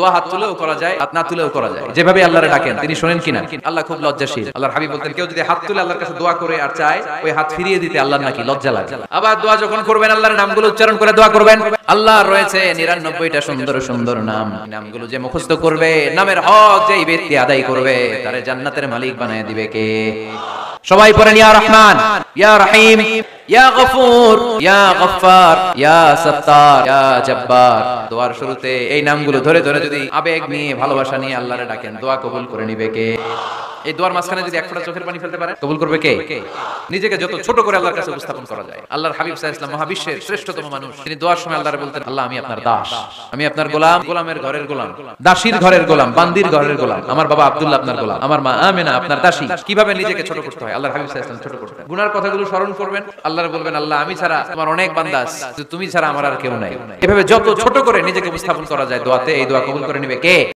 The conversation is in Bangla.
দোয়া হাত তুলেও করা যায়, হাত না তুলেও করা যায়। যেভাবে আল্লাহরে ডাকেন তিনি শুনেন কিনা? আল্লাহ খুব লজ্জাশীল। আল্লাহর হাবিব বলতেন, কেউ যদি হাত তুলে আল্লাহর কাছে দোয়া করে আর চায়, ওই হাত ফিরিয়ে দিতে আল্লাহর নাকি লজ্জা লাগে। আবার দোয়া যখন করবেন, আল্লাহর নামগুলো উচ্চারণ করে দোয়া করবেন। আল্লাহর রয়েছে 99টা সুন্দর সুন্দর নাম। নামগুলো যে মুখস্থ করবে, নামের হক যেই ব্যক্তি আদায় করবে, তারে জান্নাতের মালিক বানায় দিবে কে? সবাই পড়েন, ইয়া রহমান, ইয়া রহিম, ইয়া গফুর, ইয়া গফফার, ইয়া সাত্তার, ইয়া জব্বার। দোয়ার শুরুতে এই নামগুলো ধরে ধরে যদি আবেগ নিয়ে, ভালোবাসা নিয়ে আল্লাহরে ডাকেন, দোয়া কবুল করে নিবে কে? এই দোয়ার মাঝখানে যদি এক ফোঁটা চোখের পানি ফেলতে পারেন, কবুল করবে কে? নিজেকে যত ছোট করে আল্লাহর কাছে উপস্থাপন করা যায়। আল্লাহর হাবিব সাল্লাল্লাহু আলাইহি ওয়াসাল্লাম মহাবিশ্বের শ্রেষ্ঠতম মানুষ, তিনি দোয়ার সময় আল্লাহরে বলতেন, আল্লাহ আমি আপনার দাস, আমি আপনার গোলাম, গোলামের ঘরের গোলাম, দাসীর ঘরের গোলাম, বান্দির ঘরের গোলাম। আমার বাবা আব্দুল্লাহ আপনার গোলাম, আমার মা আমেনা আপনার দাসী। কিভাবে নিজেকে ছোট করতে হয় আল্লাহর হাবিব সাল্লাল্লাহু আলাইহি ওয়াসাল্লাম ছোট করতেন। গুনার কথাগুলো স্মরণ করবেন, আল্লাহর বলবেন, আল্লাহ আমি ছাড়া তোমার অনেক বান্দা আছে, তুমি ছাড়া আমার আর কেউ নাই। এভাবে যত ছোট করে নিজেকে উপস্থাপন করা যায় দোয়াতে, এই দোয়া কবুল করে নিবে কে?